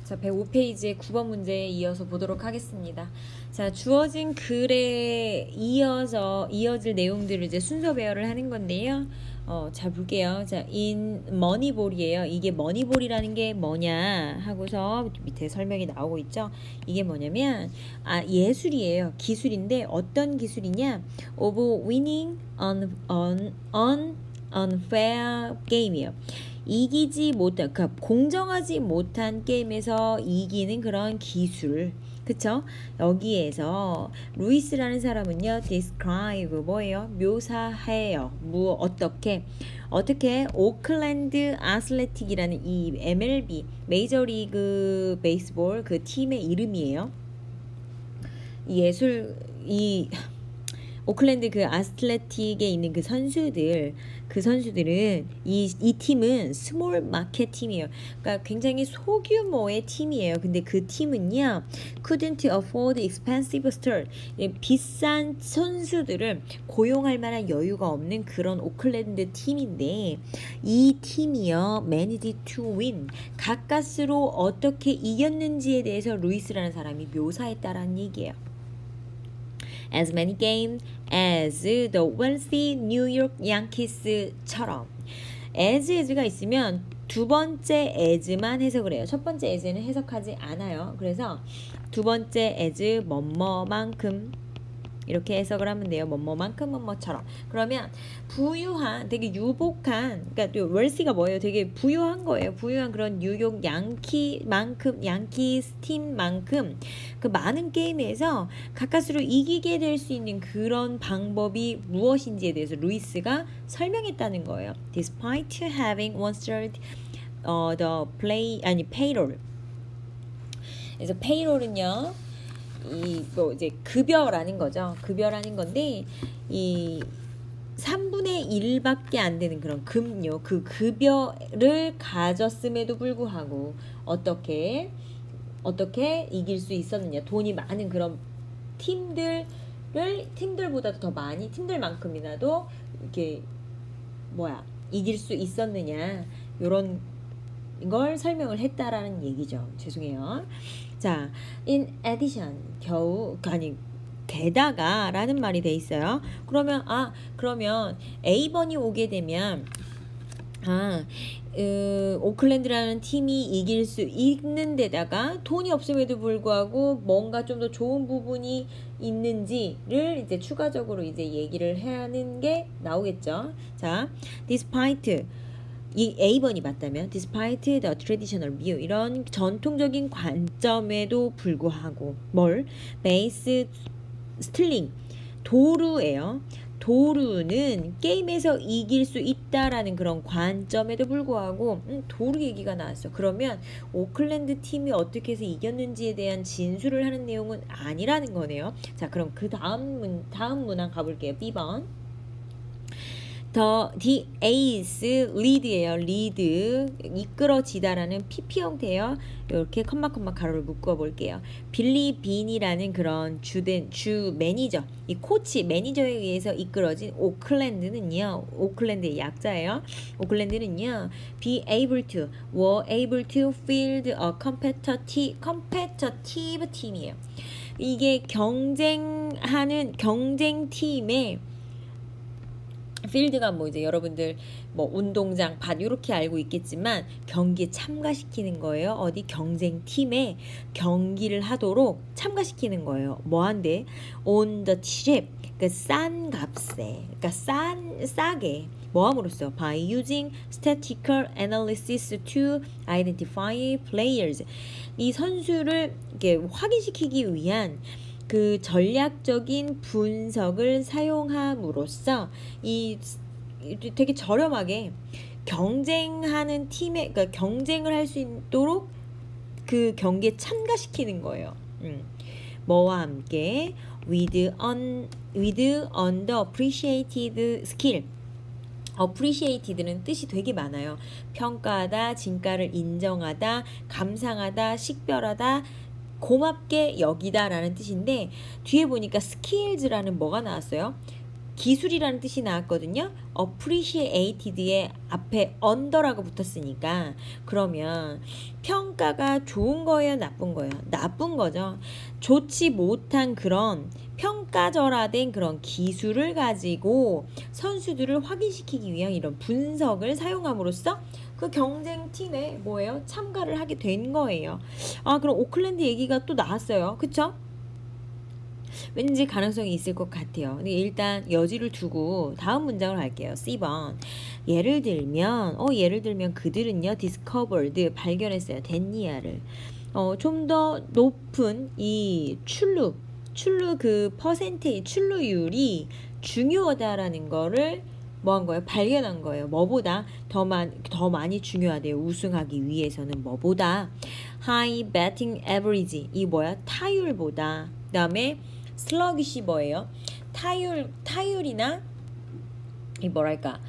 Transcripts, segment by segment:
자, 105페이지의 9번 문제에 이어서 보도록 하겠습니다. 자, 주어진 글에 이어질 내용들을 이제 순서 배열을 하는 건데요. 자, 볼게요. 자, in 머니볼이에요. 이게 머니볼이라는 게 뭐냐 하고서 밑에 설명이 나오고 있죠. 이게 뭐냐면, 예술이에요. 기술인데 어떤 기술이냐? of winning on unfair game이에요. 이기지 못한, 그러니까 공정하지 못한 게임에서 이기는 그런 기술. 그쵸? 여기에서 루이스라는 사람은요, describe 뭐예요? 묘사해요. 어떻게 오클랜드 아슬레틱이라는 이 MLB 메이저리그 베이스볼 그 팀의 이름이에요. 이 오클랜드 그 아슬레틱에 있는 그 선수들은 이 팀은 스몰 마켓 팀이에요. 그러니까 굉장히 소규모의 팀이에요. 근데 그 팀은요, couldn't afford expensive star. 비싼 선수들을 고용할 만한 여유가 없는 그런 오클랜드 팀인데, 이 팀이요, managed to win. 가까스로 어떻게 이겼는지에 대해서 루이스라는 사람이 묘사했다라는 얘기예요. As many games as the wealthy New York Yankees처럼 as가 있으면 두 번째 as만 해석을 해요. 첫 번째 as는 해석하지 않아요. 그래서 두 번째 as 뭐뭐만큼 이렇게 해석을 하면 돼요. 뭐뭐만큼 뭐뭐처럼. 그러면 부유한, 되게 유복한, 그러니까 월시가 뭐예요? 되게 부유한 거예요. 부유한 그런 뉴욕 양키스 팀만큼 그 많은 게임에서 가까스로 이기게 될 수 있는 그런 방법이 무엇인지에 대해서 루이스가 설명했다는 거예요. Despite having once started payroll. 그래서 payroll은요, 이제 급여라는 거죠. 급여라는 건데 이 3분의 1밖에 안 되는 그런 급료, 그 급여를 가졌음에도 불구하고 어떻게 이길 수 있었느냐. 돈이 많은 그런 팀들보다도 더 많이, 팀들만큼이나도 이렇게 이길 수 있었느냐, 요런 걸 설명을 했다라는 얘기죠. 죄송해요. 자, in addition, 게다가 라는 말이 돼 있어요. 그러면 A번이 오게 되면 오클랜드라는 팀이 이길 수 있는 데다가 돈이 없음에도 불구하고 뭔가 좀 더 좋은 부분이 있는지를 이제 추가적으로 이제 얘기를 하는 게 나오겠죠. 자, despite 이 A번이 맞다면 despite the traditional view, 이런 전통적인 관점에도 불구하고 base stealing, 도루예요. 도루는 게임에서 이길 수 있다라는 그런 관점에도 불구하고 도루 얘기가 나왔어. 그러면 오클랜드 팀이 어떻게 해서 이겼는지에 대한 진술을 하는 내용은 아니라는 거네요. 자, 그럼 그 다음 문항 가볼게요. B번. The ace lead예요. lead, 이끌어지다라는 PP 형태예요. 이렇게 컴마 가로를 묶어 볼게요. 빌리 빈이라는 그런 주 매니저, 이 코치 매니저에 의해서 이끌어진 오클랜드는요, 오클랜드의 약자예요. 오클랜드는요, be able to field a competitive 팀이에요. 이게 경쟁하는 경쟁팀의 필드가 이제 여러분들 운동장, 밭 이렇게 알고 있겠지만 경기에 참가시키는 거예요. 어디 경쟁팀에 경기를 하도록 참가시키는 거예요. 뭐한데? On the cheap, 그러니까 싼 값에, 그러니까 싸게 뭐함으로써 by using statistical analysis to identify players, 이 선수를 이렇게 확인시키기 위한 그 전략적인 분석을 사용함으로써 이 되게 저렴하게 경쟁하는 팀에, 그러니까 경쟁을 할 수 있도록 그 경기에 참가시키는 거예요. 뭐와 함께 with underappreciated skill. appreciated는 뜻이 되게 많아요. 평가하다, 진가를 인정하다, 감상하다, 식별하다, 고맙게 여기다 라는 뜻인데, 뒤에 보니까 skills라는 뭐가 나왔어요? 기술이라는 뜻이 나왔거든요. appreciated의 앞에 under라고 붙었으니까 그러면 평가가 좋은 거예요, 나쁜 거예요? 나쁜 거죠. 좋지 못한 그런 평가절하된 그런 기술을 가지고 선수들을 확인시키기 위한 이런 분석을 사용함으로써 그 경쟁팀에 뭐예요? 참가를 하게 된 거예요. 아, 그럼 오클랜드 얘기가 또 나왔어요. 그쵸? 왠지 가능성이 있을 것 같아요. 근데 일단 여지를 두고 다음 문장을 할게요. C번. 예를 들면 그들은요, discovered, 발견했어요. 데니아를. 좀 더 높은 이 출루 그 퍼센테이지, 출루율이 중요하다라는 거를 뭐 한 거예요? 발견한 거예요. 뭐보다 더 많이 중요하대요. 우승하기 위해서는 뭐보다 high batting average 이 뭐야? 타율보다. 그다음에 슬러기시 뭐예요? 타율이나 이 뭐랄까?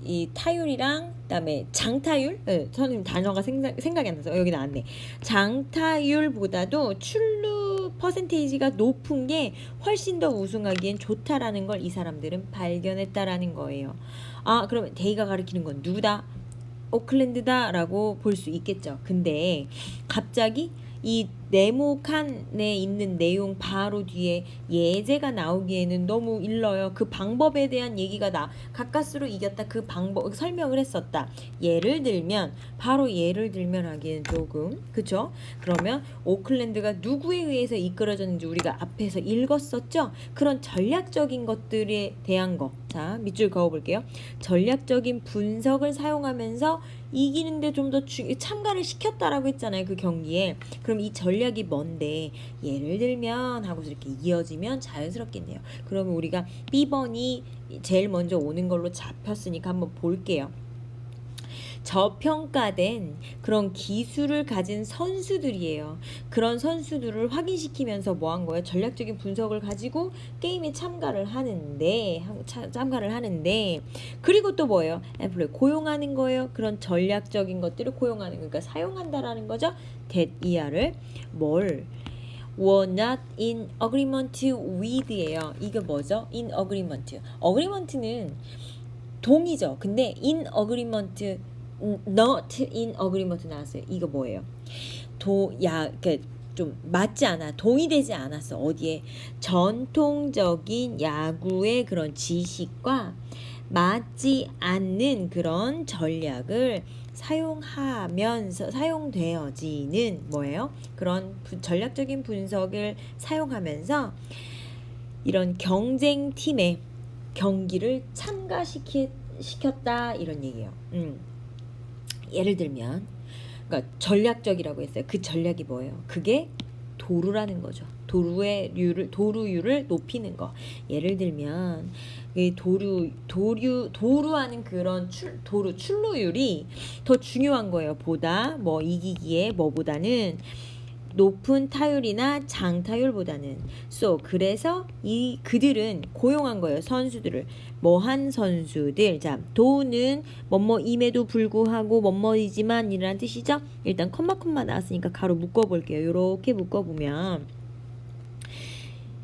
이 타율이랑 그다음에 장타율, 선생님 단어가 생각이 안 나서 여기 나왔네. 장타율보다도 출루 퍼센테이지가 높은 게 훨씬 더 우승하기엔 좋다라는 걸 이 사람들은 발견했다라는 거예요. 아, 그러면 데이가 가리키는 건 누구다? 오클랜드다라고 볼 수 있겠죠. 근데 갑자기 이 네모칸에 있는 내용 바로 뒤에 예제가 나오기에는 너무 일러요. 그 방법에 대한 얘기가 가까스로 이겼다. 그 방법 설명을 했었다. 예를 들면 하기에는 조금 그쵸? 그러면 오클랜드가 누구에 의해서 이끌어졌는지 우리가 앞에서 읽었었죠? 그런 전략적인 것들에 대한 거. 자, 밑줄 그어볼게요. 전략적인 분석을 사용하면서 이기는데 좀 더 참가를 시켰다라고 했잖아요. 그 경기에. 그럼 이 전략이 뭔데? 예를 들면 하고서 이렇게 이어지면 자연스럽겠네요. 그러면 우리가 B번이 제일 먼저 오는 걸로 잡혔으니까 한번 볼게요. 저평가된 그런 기술을 가진 선수들이에요. 그런 선수들을 확인시키면서 뭐 한 거예요? 전략적인 분석을 가지고 게임에 참가를 하는데 그리고 또 뭐예요? 앰플을 고용하는 거예요. 그런 전략적인 것들을 고용하는 거니까 사용한다라는 거죠. that 이하를 뭘 were not in agreement with예요. 이게 뭐죠? in agreement. agreement는 동의죠. 근데 in agreement not in agreement 나왔어요. 이거 뭐예요? 좀 맞지 않아. 동의되지 않았어. 어디에? 전통적인 야구의 그런 지식과 맞지 않는 그런 전략을 사용되어지는 뭐예요? 그런 전략적인 분석을 사용하면서 이런 경쟁팀의 경기를 참가시켰다 이런 얘기예요. 예를 들면 그러니까 전략적이라고 했어요. 그 전략이 뭐예요? 그게 도루라는 거죠. 도루율을 높이는 거. 예를 들면 도루하는 그런 출루율이 더 중요한 거예요. 뭐 이기기에 뭐보다는 높은 타율이나 장타율보다는. 그래서 그들은 고용한 거예요. 선수들을. 뭐한 선수들. 자, 도는 뭐뭐임에도 불구하고 뭐뭐이지만 이라는 뜻이죠. 일단 컴마 나왔으니까 가로 묶어볼게요. 이렇게 묶어보면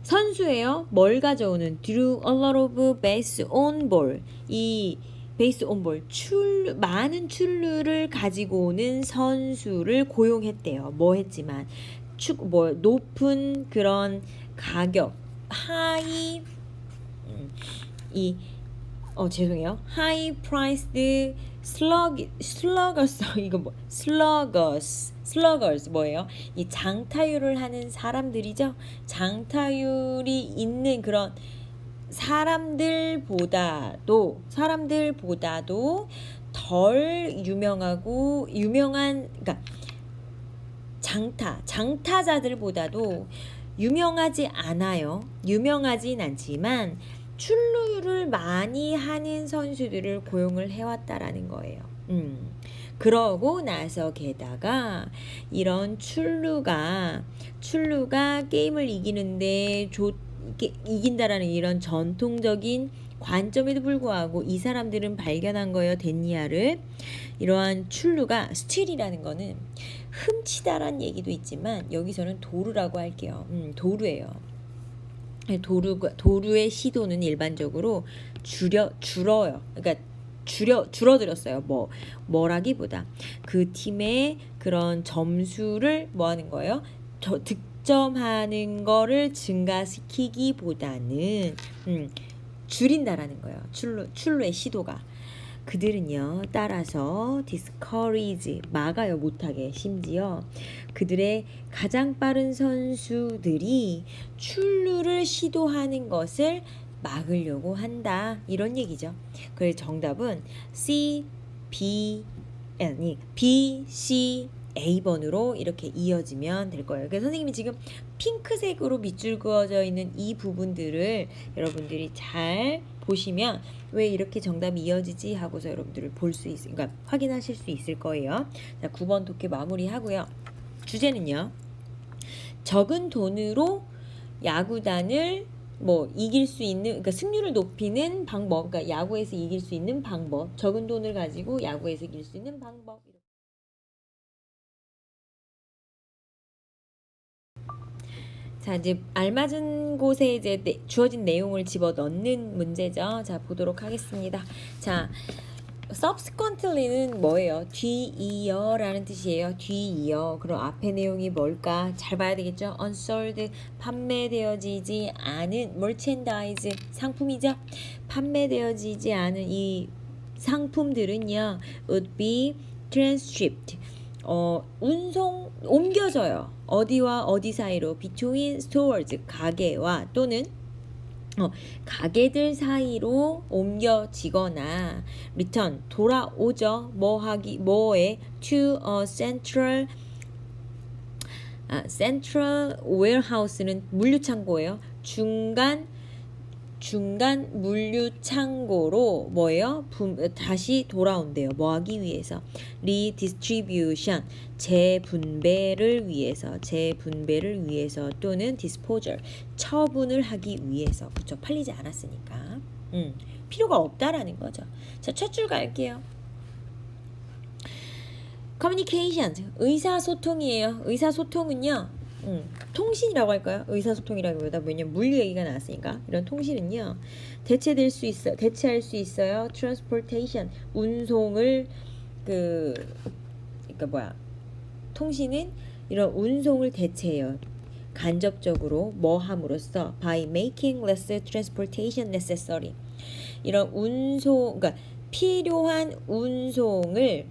선수예요. 뭘 가져오는? drew a lot of base on ball. 이 베이스 온볼 많은 출루를 가지고 오는 선수를 고용했대요. 뭐 했지만 높은 그런 가격 high priced sluggers 이거 sluggers 뭐예요? 이 장타율을 하는 사람들이죠. 장타율이 있는 그런 사람들보다도 덜 유명한 그러니까 장타자들보다도 유명하진 않지만 출루를 많이 하는 선수들을 고용을 해왔다라는 거예요. 그러고 나서 게다가 이런 출루가 게임을 이기는데 이긴다라는 이런 전통적인 관점에도 불구하고 이 사람들은 발견한 거예요. 데니아를. 이러한 출루가 스틸이라는 거는 훔치다란 얘기도 있지만 여기서는 도루라고 할게요. 도루예요. 도루의 시도는 일반적으로 줄어요. 그러니까 줄어들었어요. 뭐라기보다 그 팀의 그런 점수를 뭐 하는 거예요? 득점하는 거를 증가시키기보다는 줄인다라는 거예요. 출루의 시도가. 그들은요, 따라서 discourage, 막아요, 못하게. 심지어 그들의 가장 빠른 선수들이 출루를 시도하는 것을 막으려고 한다. 이런 얘기죠. 그래서 정답은 B, C, A번으로 이렇게 이어지면 될 거예요. 그래서 선생님이 지금 핑크색으로 밑줄 그어져 있는 이 부분들을 여러분들이 잘 보시면 왜 이렇게 정답이 이어지지 하고서 여러분들을 볼 수 그러니까 확인하실 수 있을 거예요. 자, 9번 독해 마무리하고요. 주제는요. 적은 돈으로 야구단을 이길 수 있는, 그러니까 승률을 높이는 방법, 그러니까 야구에서 이길 수 있는 방법, 적은 돈을 가지고 야구에서 이길 수 있는 방법. 자, 이제 알맞은 곳에 이제 주어진 내용을 집어 넣는 문제죠. 자, 보도록 하겠습니다. 자, subsequently는 뭐예요? 뒤이어라는 뜻이에요. 뒤이어. 그럼 앞에 내용이 뭘까? 잘 봐야 되겠죠? unsold, 판매되어지지 않은 merchandise, 상품이죠? 판매되어지지 않은 이 상품들은요, would be transshipped. 옮겨져요. 어디와 어디 사이로? between stores, 가게와 또는 가게들 사이로 옮겨지거나 return, 돌아오죠. 뭐에 to a central warehouse는 물류창고예요. 중간 물류창고로 뭐예요? 다시 돌아온대요. 뭐 하기 위해서? redistribution, 재분배를 위해서 또는 disposal, 처분을 하기 위해서. 그쵸? 팔리지 않았으니까. 필요가 없다라는 거죠. 자, 첫 줄 갈게요. communication, 의사소통이에요. 의사소통은요. 통신이라고 할까요? 의사소통이라기보다 왜냐면 물류 얘기가 나왔으니까. 이런 통신은요. 대체할 수 있어요. transportation, 운송을 통신은 이런 운송을 대체해요. 간접적으로 뭐 함으로써 by making less transportation necessary. 이런 그러니까 필요한 운송을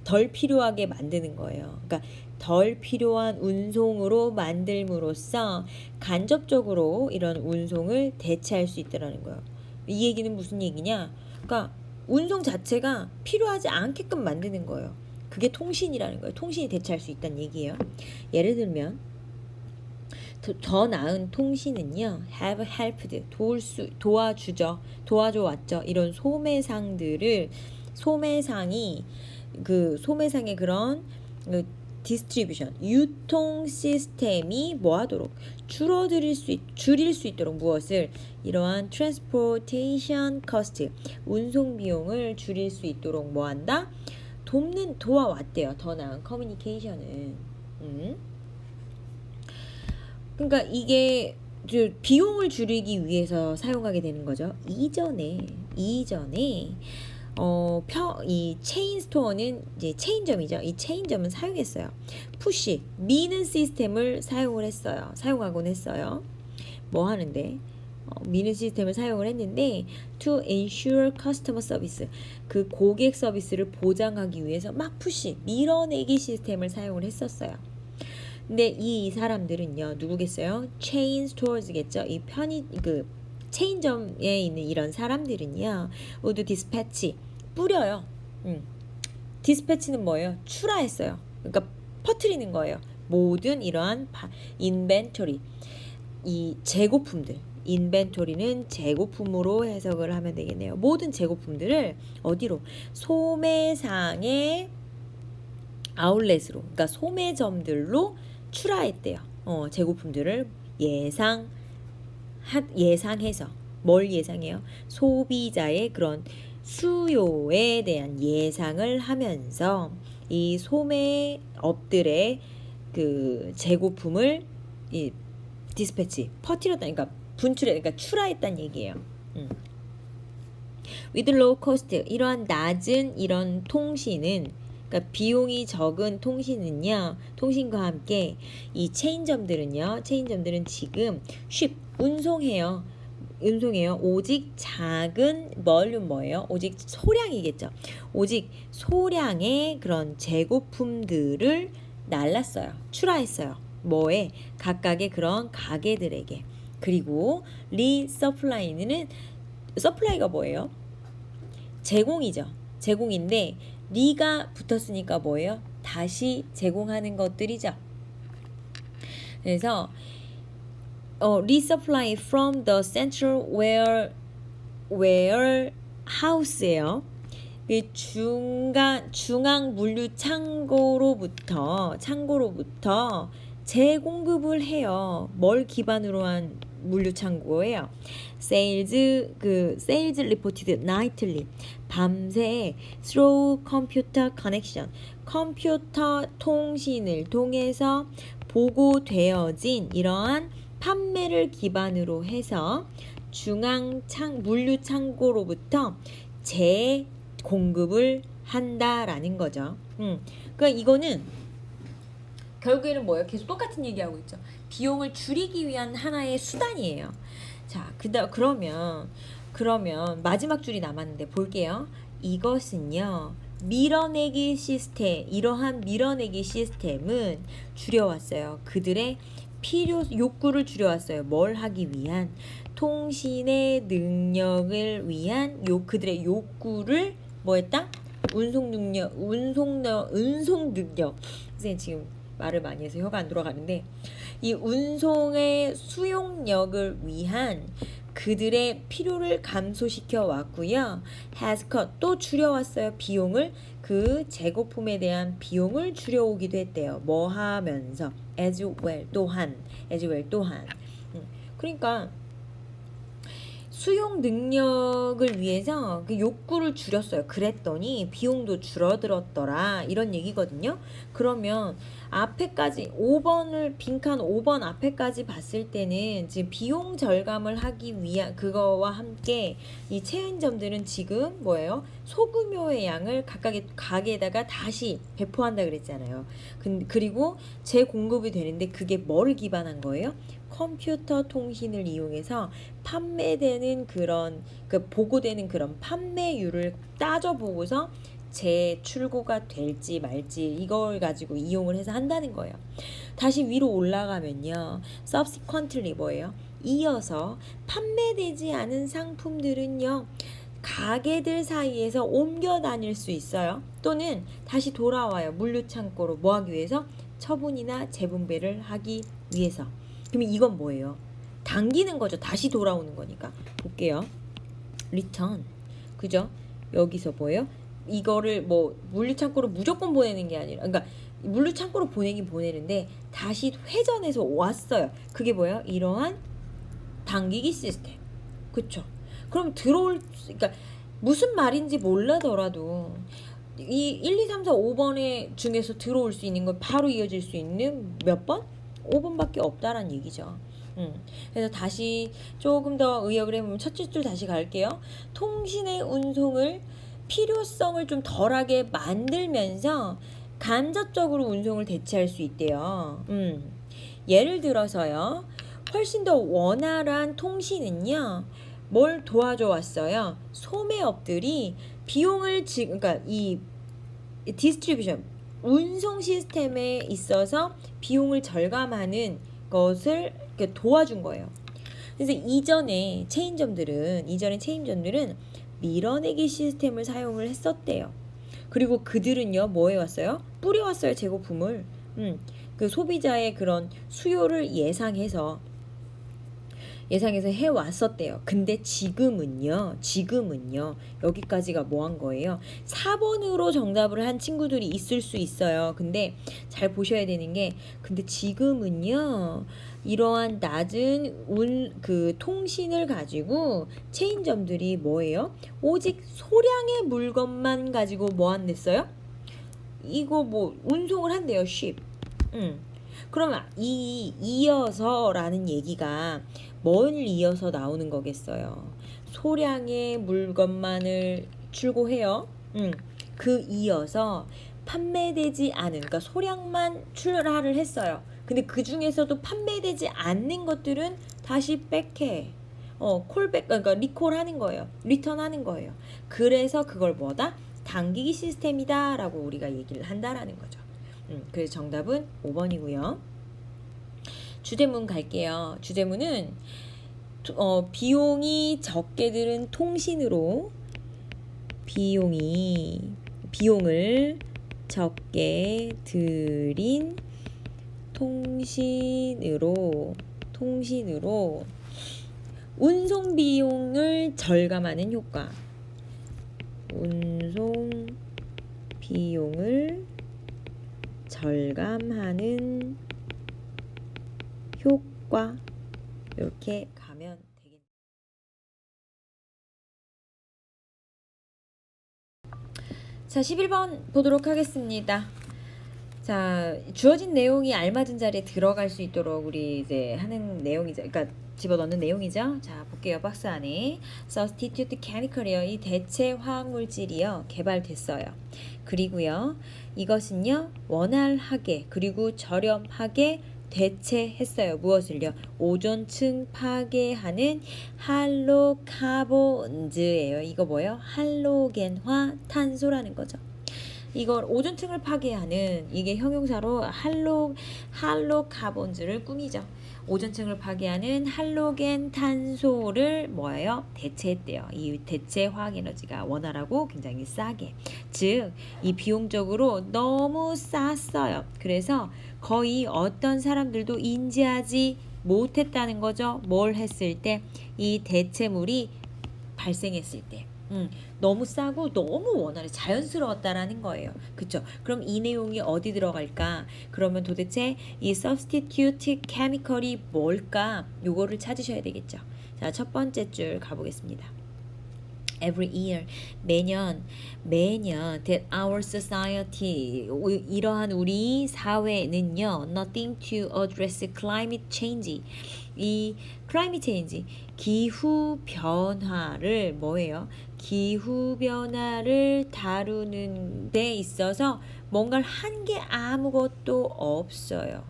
덜 필요하게 만드는 거예요. 그러니까 덜 필요한 운송으로 만들므로써 간접적으로 이런 운송을 대체할 수 있다는 거예요. 이 얘기는 무슨 얘기냐? 그러니까 운송 자체가 필요하지 않게끔 만드는 거예요. 그게 통신이라는 거예요. 통신이 대체할 수 있다는 얘기예요. 예를 들면 더 나은 통신은요, have helped, 도와줘 왔죠. 이런 소매상의 그런 디스트리뷰션, 유통 시스템이 뭐하도록 줄일 수 있도록 무엇을? 이러한 transportation cost, 운송 비용을 줄일 수 있도록 뭐한다? 도와왔대요. 더 나은 커뮤니케이션은. 그러니까 이게 비용을 줄이기 위해서 사용하게 되는 거죠. 이전에 이 체인 스토어는 이제 체인점이죠. 이 체인점은 사용했어요. 푸시, 미는 시스템을 사용하곤 했어요. 뭐 하는데? 미는 시스템을 사용을 했는데 to ensure customer service, 그 고객 서비스를 보장하기 위해서 막 푸시, 밀어내기 시스템을 사용을 했었어요. 근데 이 사람들은요, 누구겠어요? 체인 스토어즈겠죠. 이 체인점에 있는 이런 사람들은요, would dispatch, 뿌려요. 디스패치는 뭐예요? 출하했어요. 그러니까 퍼뜨리는 거예요. 모든 이러한 인벤토리, 이 재고품들, 인벤토리는 재고품으로 해석을 하면 되겠네요. 모든 재고품들을 어디로? 소매상의 아울렛으로, 그러니까 소매점들로 출하했대요. 재고품들을 예상해서 뭘 예상해요? 소비자의 그런 수요에 대한 예상을 하면서 이 소매업들의 그 재고품을 디스패치 퍼뜨렸다 그러니까 그러니까 출하했다는 얘기예요. with low cost 이러한 낮은 이런 통신은 그러니까 비용이 적은 통신은요. 통신과 함께 이 체인점들은 지금 운송해요. 오직 작은 볼륨 뭐예요? 오직 소량이겠죠. 오직 소량의 그런 재고품들을 날랐어요. 출하했어요. 뭐에? 각각의 그런 가게들에게. 그리고 리서플라이는 서플라이가 뭐예요? 제공이죠. 제공인데 리가 붙었으니까 뭐예요? 다시 제공하는 것들이죠. 그래서 resupply from the central warehouse예요. 중앙 물류 창고로부터 재공급을 해요. 뭘 기반으로 한 물류 창고예요. sales reported nightly 밤새 through computer connection 컴퓨터 통신을 통해서 보고되어진 이러한 판매를 기반으로 해서 물류 창고로부터 재공급을 한다라는 거죠. 그러니까 이거는 결국에는 뭐예요? 계속 똑같은 얘기하고 있죠. 비용을 줄이기 위한 하나의 수단이에요. 자, 그러면 마지막 줄이 남았는데 볼게요. 이것은요. 이러한 밀어내기 시스템은 줄여왔어요. 그들의 욕구를 줄여왔어요. 뭘 하기 위한? 통신의 능력을 위한 그들의 욕구를 뭐했다? 운송 능력. 선생님 지금 말을 많이 해서 혀가 안 돌아가는데 이 운송의 수용력을 위한 그들의 필요를 감소시켜 왔고요. has cut 또 줄여왔어요. 비용을 그 재고품에 대한 비용을 줄여오기도 했대요. 뭐 하면서 as well 또한 그러니까 수용 능력을 위해서 그 욕구를 줄였어요. 그랬더니 비용도 줄어들었더라. 이런 얘기거든요. 그러면 앞에까지 빈칸 5번 앞에까지 봤을 때는 지금 비용 절감을 하기 위한 그거와 함께 이 체인점들은 지금 뭐예요? 소규모의 양을 각각의 가게에다가 다시 배포한다 그랬잖아요. 그리고 재공급이 되는데 그게 뭐를 기반한 거예요? 컴퓨터 통신을 이용해서 판매되는 보고되는 그런 판매율을 따져보고서 재출고가 될지 말지 이걸 가지고 이용을 해서 한다는 거예요. 다시 위로 올라가면요. subsequently 뭐예요? 이어서 판매되지 않은 상품들은요. 가게들 사이에서 옮겨 다닐 수 있어요. 또는 다시 돌아와요. 물류창고로 뭐 하기 위해서? 처분이나 재분배를 하기 위해서. 그러면 이건 뭐예요? 당기는 거죠. 다시 돌아오는 거니까. 볼게요. return. 그죠? 여기서 뭐예요? 이거를 물류창고로 무조건 보내는 게 아니라 그러니까 물류창고로 보내긴 보내는데 다시 회전해서 왔어요. 그게 뭐예요? 이러한 당기기 시스템. 그쵸? 그럼 그러니까 무슨 말인지 몰라더라도 이 1, 2, 3, 4, 5번에 중에서 들어올 수 있는 건 바로 이어질 수 있는 몇 번? 5번밖에 없다라는 얘기죠. 그래서 다시 조금 더 의역을 해보면 첫째 줄 다시 갈게요. 통신의 운송을 필요성을 좀 덜하게 만들면서 간접적으로 운송을 대체할 수 있대요. 예를 들어서요. 훨씬 더 원활한 통신은요. 뭘 도와줘 왔어요? 소매업들이 비용을 그러니까 이 디스트리뷰션 운송 시스템에 있어서 비용을 절감하는 것을 도와준 거예요. 그래서 이전에 체인점들은 밀어내기 시스템을 사용을 했었대요. 그리고 그들은요, 뭐 해왔어요? 뿌려왔어요, 재고품을. 그 소비자의 그런 수요를 예상해서 해왔었대요. 근데 지금은요, 여기까지가 뭐 한 거예요? 4번으로 정답을 한 친구들이 있을 수 있어요. 근데 잘 보셔야 되는 게, 근데 지금은요, 이러한 낮은 통신을 가지고 체인점들이 뭐예요? 오직 소량의 물건만 가지고 뭐 한댔어요? 이거 운송을 한대요, ship. 그러면 이 이어서라는 얘기가 뭘 이어서 나오는 거겠어요? 소량의 물건만을 출고해요. 그 이어서 판매되지 않은, 그러니까 소량만 출하를 했어요. 근데 그 중에서도 판매되지 않는 것들은 다시 백해. 콜백, 그러니까 리콜하는 거예요. 리턴하는 거예요. 그래서 그걸 뭐다? 당기기 시스템이다 라고 우리가 얘기를 한다라는 거죠. 그래서 정답은 5번이고요. 주제문 갈게요. 주제문은 비용이 적게 드는 통신으로 비용을 적게 들인 통신으로 운송 비용을 절감하는 효과. 운송 비용을 절감하는 효과. 이렇게 가면 되겠네요. 자, 11번 보도록 하겠습니다. 자, 주어진 내용이 알맞은 자리에 들어갈 수 있도록 우리 이제 하는 내용이죠. 그러니까 집어넣는 내용이죠. 자, 볼게요. 박스 안에 substitute chemical이요. 이 대체 화학 물질이요. 개발됐어요. 그리고요. 이것은요. 원활하게 그리고 저렴하게 대체했어요. 무엇을요? 오존층 파괴하는 할로카본즈예요. 이거 뭐예요? 할로겐화 탄소라는 거죠. 이걸 오존층을 파괴하는, 이게 형용사로 할로카본즈를 꾸미죠. 오존층을 파괴하는 할로겐 탄소를 뭐예요? 대체했대요. 이 대체 화학 에너지가 원활하고 굉장히 싸게. 즉, 이 비용적으로 너무 쌌어요. 그래서 거의 어떤 사람들도 인지하지 못했다는 거죠. 뭘 했을 때? 이 대체물이 발생했을 때. 너무 싸고 너무 원활해 자연스러웠다라는 거예요. 그쵸? 그럼 이 내용이 어디 들어갈까? 그러면 도대체 이 substitute chemical이 뭘까? 요거를 찾으셔야 되겠죠. 자, 첫 번째 줄 가보겠습니다. Every year, 매년 that our society, 이러한 우리 사회는요, nothing to address climate change, 이 climate change, 기후 변화를 뭐예요? 기후 변화를 다루는 데 있어서 뭔가를 한 게 아무것도 없어요.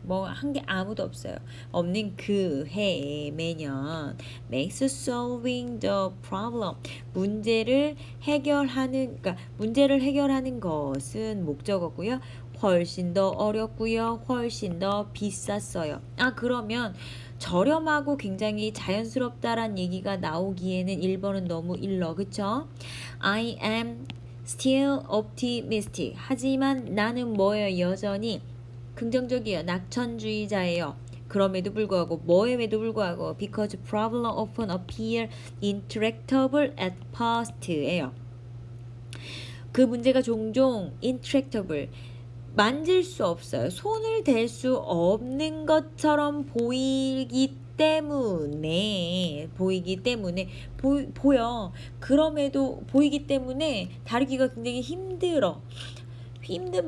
뭐 한 게 아무도 없어요. 없는 그 해에 매년 makes solving the problem, 문제를 해결하는, 그러니까 문제를 해결하는 것은 목적어고요. 훨씬 더 어렵고요. 훨씬 더 비쌌어요. 아, 그러면 저렴하고 굉장히 자연스럽다란 얘기가 나오기에는 1번은 너무 일러. 그쵸? I am still optimistic. 하지만 나는 뭐예요? 여전히 긍정적이에요. 낙천주의자예요. 그럼에도 불구하고 뭐에도 불구하고 because problem often appear intractable at first예요. 그 문제가 종종 intractable, 만질 수 없어요. 손을 댈 수 없는 것처럼 보이기 때문에 보여. 그럼에도 보이기 때문에 다루기가 굉장히 힘든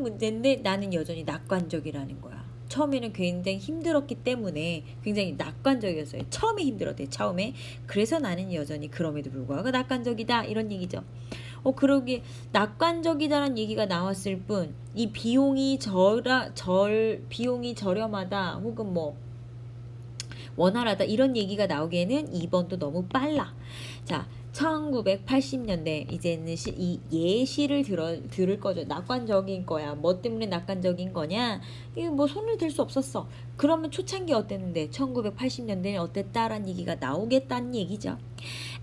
문제인데 나는 여전히 낙관적이라는 거야. 처음에는 굉장히 힘들었기 때문에 굉장히 낙관적이었어요. 처음에 힘들었대. 처음에. 그래서 나는 여전히 그럼에도 불구하고 낙관적이다. 이런 얘기죠. 그러기 낙관적이다라는 얘기가 나왔을 뿐, 이 비용이 저렴하다 혹은 뭐 원활하다 이런 얘기가 나오기에는 2번도 너무 빨라. 자, 1980년대 이제는 이 예시를 들을 거죠. 낙관적인 거야. 뭐 때문에 낙관적인 거냐? 이거 뭐 손을 댈 수 없었어. 그러면 초창기 어땠는데 1980년대는 어땠다라는 얘기가 나오겠다는 얘기죠.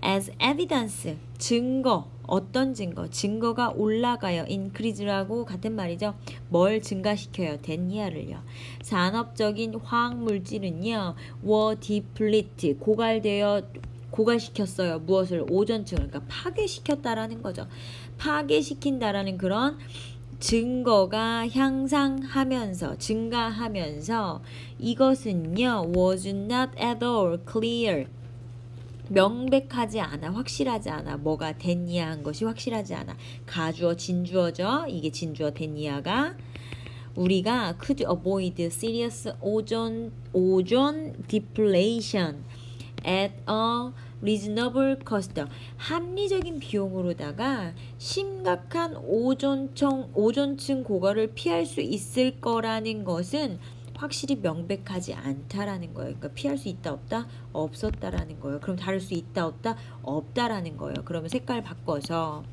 As evidence, 증거. 어떤 증거? 증거가 올라가요. increase라고 같은 말이죠. 뭘 증가시켜요? 됐냐를요. 산업적인 화학물질은요. were deplete, 고갈시켰어요. 무엇을? 오존층을. 그러니까 파괴시켰다라는 거죠. 파괴시킨다라는 그런 증거가 증가하면서 이것은요. was not at all clear, 명백하지 않아, 확실하지 않아. 뭐가 됐냐 한 것이 확실하지 않아. 가주어, 진주어죠. 이게 진주어 됐냐가 우리가 could avoid serious ozone depletion at a reasonable cost. 합리적인 비용으로다가 심각한 오존층 고갈을 피할 수 있을 거라는 것은 확실히 명백하지 않다라는 거예요. 그러니까 피할 수 있다 없다 없었다라는 거예요. 그럼 다룰 수 있다 없다 없다라는 거예요. 그러면 색깔 바꿔서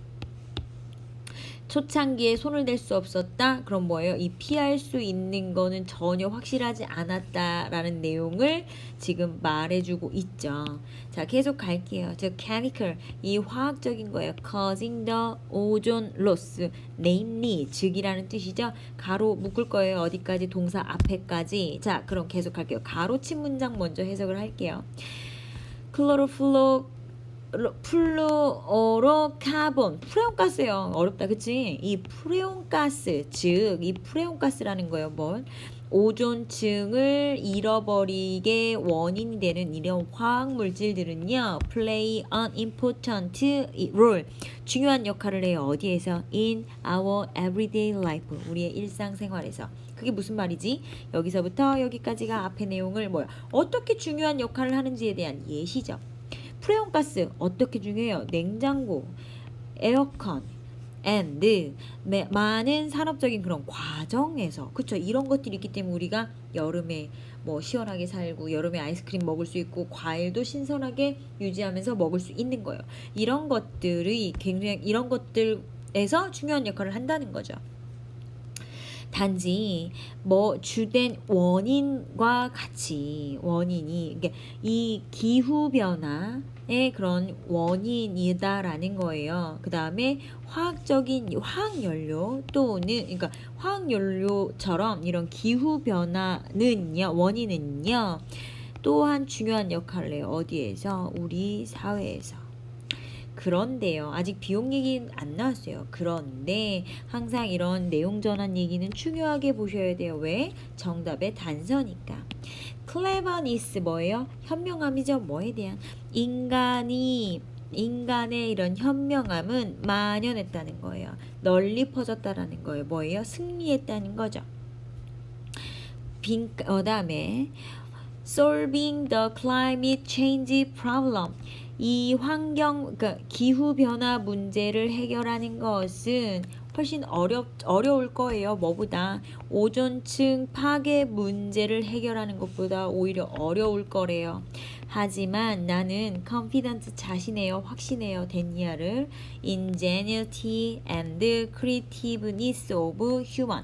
초창기에 손을 댈 수 없었다. 그럼 뭐예요? 이 피할 수 있는 거는 전혀 확실하지 않았다라는 내용을 지금 말해주고 있죠. 자, 계속 갈게요. 저 chemical 이 화학적인 거예요. causing the ozone loss, namely 즉이라는 뜻이죠. 가로 묶을 거예요. 어디까지? 동사 앞에까지. 자, 그럼 계속 갈게요. 가로친 문장 먼저 해석을 할게요. 플루오로카본 프레온가스예요. 어렵다, 그치? 이 프레온가스, 즉 이 프레온가스라는 거예요. 뭘? 오존층을 잃어버리게 원인이 되는 이런 화학 물질들은요, play an important role, 중요한 역할을 해요. 어디에서? In our everyday life, 우리의 일상생활에서. 그게 무슨 말이지? 여기서부터 여기까지가 앞의 내용을 뭐야? 어떻게 중요한 역할을 하는지에 대한 예시죠. 프레온가스 어떻게 중요해요? 냉장고, 에어컨, and 많은 산업적인 그런 과정에서, 그쵸? 이런 것들이 있기 때문에 우리가 여름에 뭐 시원하게 살고 여름에 아이스크림 먹을 수 있고 과일도 신선하게 유지하면서 먹을 수 있는 거예요. 이런 것들이 굉장히 이런 것들에서 중요한 역할을 한다는 거죠. 단지 뭐 주된 원인과 같이 원인이 이게 이 기후 변화의 그런 원인이다라는 거예요. 그 다음에 화학적인 화학연료 또는 그러니까 화학연료처럼 이런 기후 변화는요 원인은요 또한 중요한 역할을 해요. 어디에서? 우리 사회에서. 그런데요, 아직 비용 얘기는 안 나왔어요. 그런데 항상 이런 내용 전환 얘기는 중요하게 보셔야 돼요. 왜? 정답의 단서니까. cleverness 뭐예요? 현명함이죠. 뭐에 대한? 인간의 이런 현명함은 만연했다는 거예요. 널리 퍼졌다라는 거예요. 뭐예요? 승리했다는 거죠. 다음에 solving the climate change problem. 이 그러니까 기후 변화 문제를 해결하는 것은 훨씬 어려울 거예요. 뭐보다? 오존층 파괴 문제를 해결하는 것보다 오히려 어려울 거래요. 하지만 나는 confident 자신해요. 확신해요. 됐냐를 ingenuity and creativeness of human.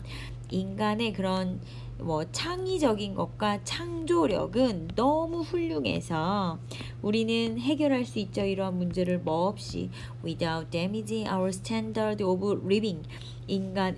인간의 그런 뭐 창의적인 것과 창조력은 너무 훌륭해서 우리는 해결할 수 있죠. 이러한 문제를 뭐 없이 without damaging our standard of living. 인간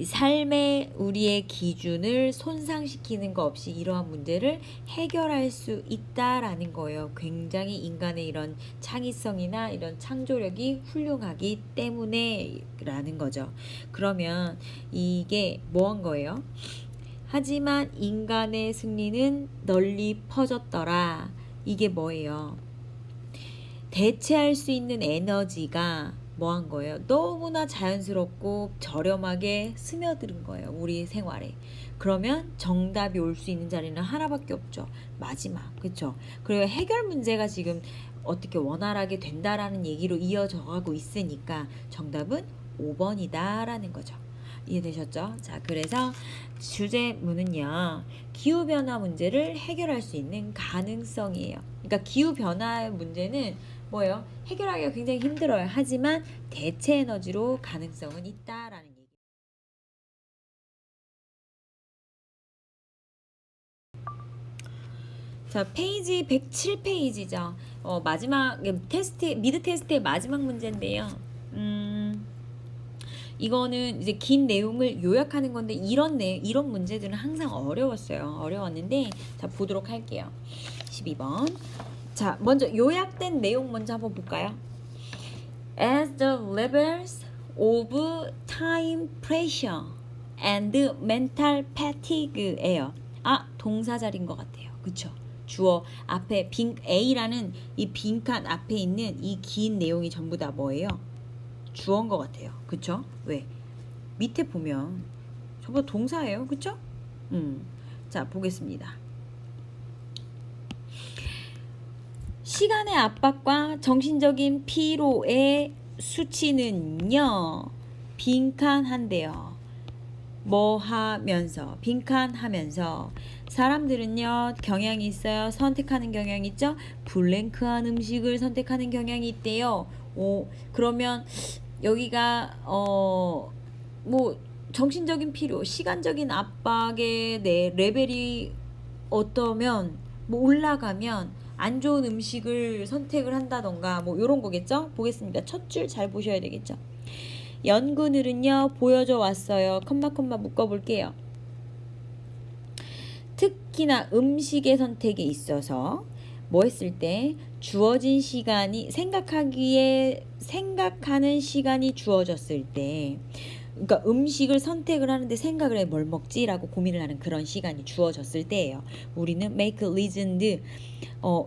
삶의 우리의 기준을 손상시키는 거 없이 이러한 문제를 해결할 수 있다라는 거예요. 굉장히 인간의 이런 창의성이나 이런 창조력이 훌륭하기 때문에 라는 거죠. 그러면 이게 뭐 한 거예요? 하지만 인간의 승리는 널리 퍼졌더라. 이게 뭐예요? 대체할 수 있는 에너지가 뭐 한 거예요? 너무나 자연스럽고 저렴하게 스며드는 거예요. 우리 생활에. 그러면 정답이 올 수 있는 자리는 하나밖에 없죠. 마지막. 그쵸? 그리고 해결 문제가 지금 어떻게 원활하게 된다라는 얘기로 이어져 가고 있으니까 정답은 5번이다 라는 거죠. 이해되셨죠? 자, 그래서 주제문은요, 기후변화 문제를 해결할 수 있는 가능성이에요. 그러니까 기후변화의 문제는 뭐예요? 해결하기가 굉장히 힘들어요. 하지만 대체 에너지로 가능성은 있다라는 얘기. 자, 페이지 107페이지죠. 마지막 미드 테스트의 마지막 문제인데요. 이거는 이제 긴 내용을 요약하는 건데 이런 문제들은 항상 어려웠는데 자, 보도록 할게요. 12번. 자, 먼저 요약된 내용 먼저 한번 볼까요? As the levels of time pressure and mental fatigue예요. 동사자리인 것 같아요. 그쵸? 주어 앞에 A라는 이 빈칸 앞에 있는 이 긴 내용이 전부 다 뭐예요? 주어인 것 같아요. 그쵸? 왜? 밑에 보면 저거 동사예요. 그쵸? 자, 보겠습니다. 시간의 압박과 정신적인 피로의 수치는요, 빈칸한데요. 뭐 하면서, 빈칸하면서 사람들은요 경향이 있어요. 선택하는 경향이 있죠. 블랭크한 음식을 선택하는 경향이 있대요. 그러면 여기가 뭐 정신적인 피로, 시간적인 압박의 내 레벨이 어떠면 뭐 올라가면 안 좋은 음식을 선택을 한다던가 뭐 이런 거겠죠. 보겠습니다. 첫 줄 잘 보셔야 되겠죠. 연구들은요 보여줘 왔어요. 컴마 묶어볼게요. 특히나 음식의 선택에 있어서 뭐 했을 때 주어진 시간이 생각하는 시간이 주어졌을 때, 그러니까 음식을 선택을 하는데 생각을 해, 뭘 먹지라고 고민을 하는 그런 시간이 주어졌을 때예요. 우리는 make reasoned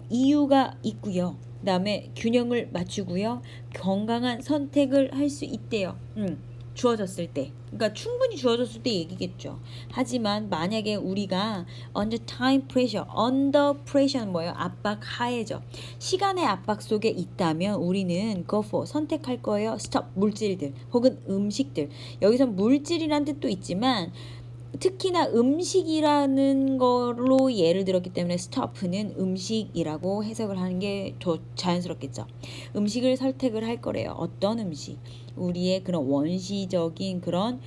이유가 있고요. 그다음에 균형을 맞추고요. 건강한 선택을 할 수 있대요. 주어졌을 때. 그러니까 충분히 주어졌을 때 얘기겠죠. 하지만 만약에 우리가 under pressure는 뭐예요? 압박 하에죠. 시간의 압박 속에 있다면 우리는 go for 선택할 거예요. stop 물질들 혹은 음식들. 여기서 물질이란 뜻도 있지만 특히나 음식이라는 걸로 예를 들었기 때문에 stop는 음식이라고 해석을 하는 게 더 자연스럽겠죠. 음식을 선택을 할 거래요. 어떤 음식? 우리의 그런 원시적인 그런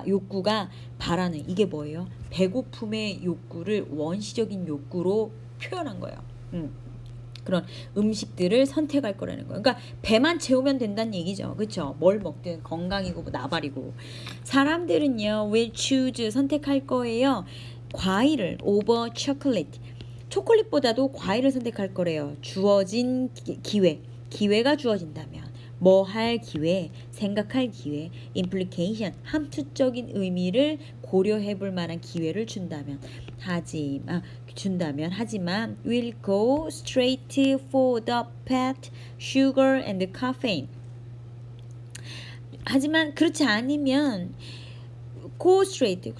욕구가 바라는 이게 뭐예요? 배고픔의 욕구를 원시적인 욕구로 표현한 거예요. 그런 음식들을 선택할 거라는 거예요. 그러니까 배만 채우면 된다는 얘기죠. 그렇죠? 뭘 먹든 건강이고 뭐 나발이고. 사람들은요 will choose 선택할 거예요. 과일을 over chocolate. 초콜릿보다도 과일을 선택할 거래요. 주어진 기회가 주어진다면 뭐 할 기회, 생각할 기회, implication, 함투적인 의미를 고려해 볼 만한 기회를 준다면 하지만 will go straight for the fat, sugar and caffeine. 하지만 그렇지 않으면 go straight,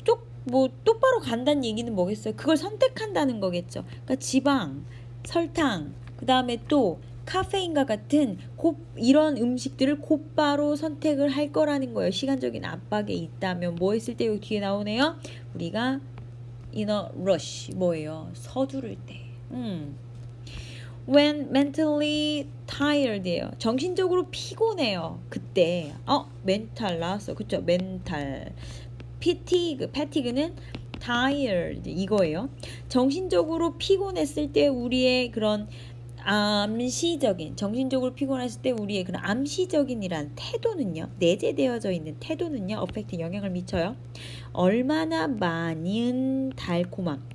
똑바로 간다는 얘기는 뭐겠어요? 그걸 선택한다는 거겠죠. 그러니까 지방, 설탕, 그 다음에 또 카페인과 같은 이런 음식들을 곧바로 선택을 할 거라는 거예요. 시간적인 압박에 있다면 뭐 했을 때 여기 뒤에 나오네요. 우리가 in a rush 뭐예요? 서두를 때. When mentally tired예요. 정신적으로 피곤해요. 그때 멘탈 나왔어. 그쵸? 멘탈 fatigue는 tired 이거예요. 정신적으로 피곤했을 때 우리의 그런 정신적으로 피곤했을 때 우리의 그런 암시적인이란 태도는요, 내재되어져 있는 태도는요, affect 영향을 미쳐요. 얼마나 많은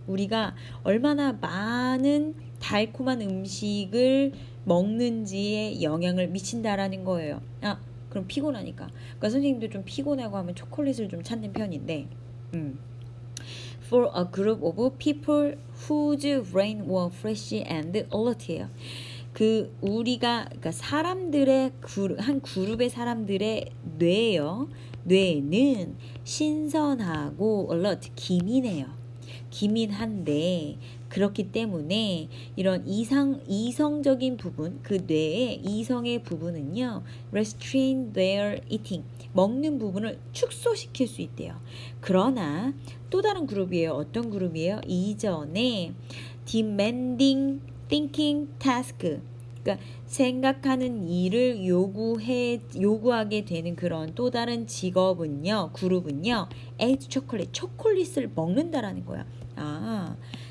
우리가 얼마나 많은 달콤한 음식을 먹는지에 영향을 미친다라는 거예요. 그럼 피곤하니까. 그러니까 선생님도 좀 피곤하고 하면 초콜릿을 좀 찾는 편인데, for a group of people whose brain were fresh and alert예요. 그러니까 한 그룹의 사람들의 뇌는 신선하고 alert, 기민한데 그렇기 때문에 이런 이성적인 부분, 그 뇌의 이성의 부분은요, restrain their eating, 먹는 부분을 축소시킬 수 있대요. 그러나 또 다른 그룹이에요. 어떤 그룹이에요? 이전에 demanding thinking task, 그러니까 생각하는 일을 요구하게 되는 그런 또 다른 그룹은요, ate 초콜릿을 먹는다라는 거야.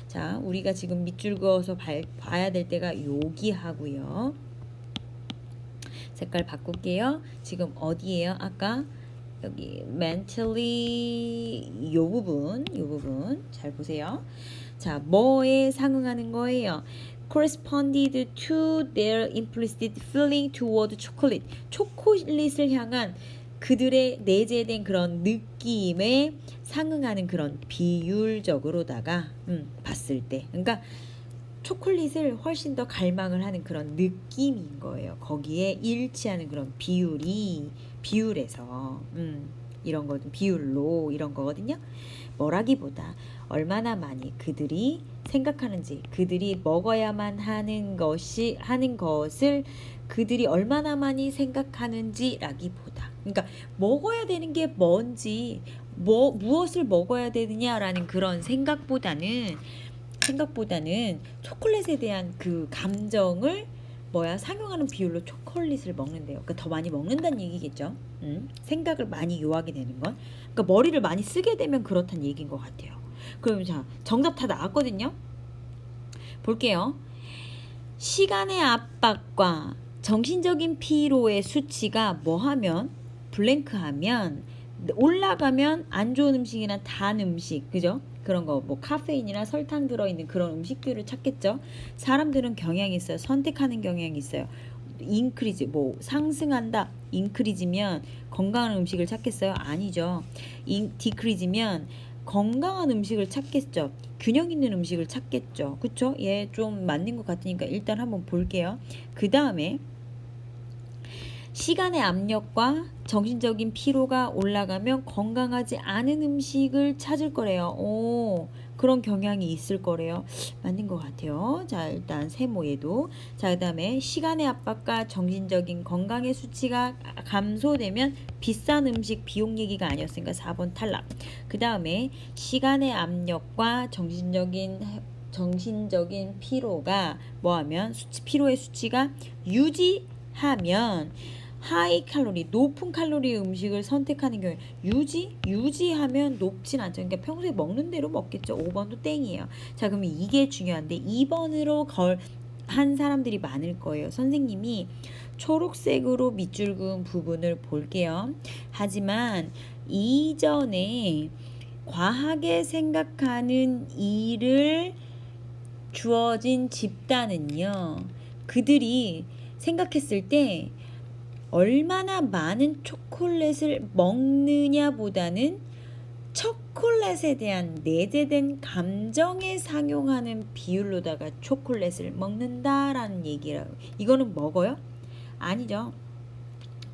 자, 우리가 지금 밑줄 그어서 봐야 될 때가 여기하고요. 색깔 바꿀게요. 지금 어디예요? 아까 여기 mentally 요 부분 잘 보세요. 자, 뭐에 상응하는 거예요? corresponded to their implicit feeling toward chocolate. 초콜릿을 향한 그들의 내재된 그런 느낌에 상응하는 그런 비율적으로다가 봤을 때, 그러니까 초콜릿을 훨씬 더 갈망을 하는 그런 느낌인 거예요. 거기에 일치하는 그런 비율에서 이런 거든 비율로 이런 거거든요. 뭐라기보다 얼마나 많이 그들이 생각하는지, 그들이 먹어야만 하는 것을 그들이 얼마나 많이 생각하는지라기보다, 그러니까 먹어야 되는 게 뭔지, 무엇을 먹어야 되느냐라는 그런 생각보다는 초콜릿에 대한 그 감정을 상용하는 비율로 초콜릿을 먹는데요. 그러니까 더 많이 먹는다는 얘기겠죠. 생각을 많이 요하게 되는 건. 그러니까 머리를 많이 쓰게 되면 그렇다는 얘기인 것 같아요. 그럼 자, 정답 다 나왔거든요. 볼게요. 시간의 압박과 정신적인 피로의 수치가 뭐하면 블랭크하면 올라가면 안 좋은 음식이나 단 음식, 그죠? 그런 거 뭐 카페인이나 설탕 들어있는 그런 음식들을 찾겠죠. 사람들은 경향이 있어요. 선택하는 경향이 있어요. 인크리즈 뭐 상승한다. 인크리즈면 건강한 음식을 찾겠어요? 아니죠. 디크리즈면 건강한 음식을 찾겠죠. 균형 있는 음식을 찾겠죠. 그쵸? 예, 좀 맞는 것 같으니까 일단 한번 볼게요. 그 다음에 시간의 압력과 정신적인 피로가 올라가면 건강하지 않은 음식을 찾을 거래요. 오, 그런 경향이 있을 거래요. 맞는 것 같아요. 자, 일단 세모에도. 자, 그 다음에 시간의 압박과 정신적인 건강의 수치가 감소되면 비싼 음식 비용 얘기가 아니었으니까 4번 탈락. 그 다음에 시간의 압력과 정신적인 피로가 뭐하면 피로의 수치가 유지하면 하이 칼로리, 높은 칼로리의 음식을 선택하는 경우에 유지하면 높진 않죠. 그러니까 평소에 먹는 대로 먹겠죠. 5번도 땡이에요. 자, 그러면 이게 중요한데 2번으로 한 사람들이 많을 거예요. 선생님이 초록색으로 밑줄 그은 부분을 볼게요. 하지만 이전에 과하게 생각하는 일을 주어진 집단은요, 그들이 생각했을 때 얼마나 많은 초콜릿을 먹느냐보다는 초콜릿에 대한 내재된 감정에 상용하는 비율로다가 초콜릿을 먹는다라는 얘기라고. 이거는 먹어요? 아니죠.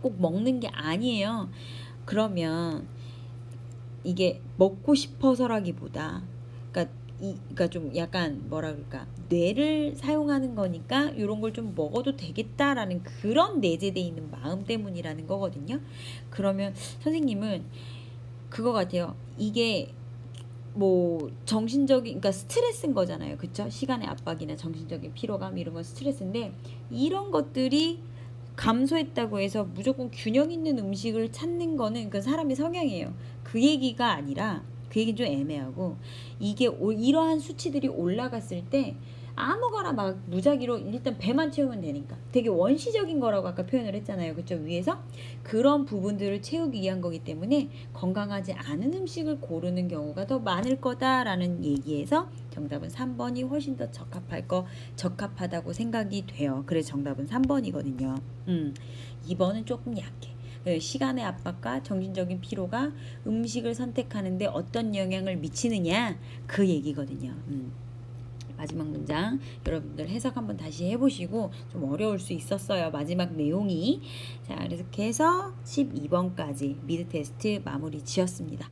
꼭 먹는 게 아니에요. 그러면 이게 먹고 싶어서라기보다, 그러니까 좀 약간 뭐라 그럴까, 뇌를 사용하는 거니까 이런 걸 좀 먹어도 되겠다라는 그런 내재되어 있는 마음 때문이라는 거거든요. 그러면 선생님은 그거 같아요. 이게 뭐 정신적인, 그러니까 스트레스인 거잖아요. 그쵸? 시간의 압박이나 정신적인 피로감 이런 건 스트레스인데, 이런 것들이 감소했다고 해서 무조건 균형 있는 음식을 찾는 거는 그 사람의 성향이에요. 그 얘기가 아니라, 그 얘기는 좀 애매하고, 이게 이러한 수치들이 올라갔을 때 아무거나 막 무작위로 일단 배만 채우면 되니까 되게 원시적인 거라고 아까 표현을 했잖아요. 그쵸? 위에서 그런 부분들을 채우기 위한 거기 때문에 건강하지 않은 음식을 고르는 경우가 더 많을 거다라는 얘기에서 정답은 3번이 훨씬 더 적합하다고 생각이 돼요. 그래서 정답은 3번이거든요. 2번은 조금 약해. 시간의 압박과 정신적인 피로가 음식을 선택하는데 어떤 영향을 미치느냐, 그 얘기거든요. 마지막 문장 여러분들 해석 한번 다시 해보시고, 좀 어려울 수 있었어요, 마지막 내용이. 자, 그래서 12번까지 미드 테스트 마무리 지었습니다.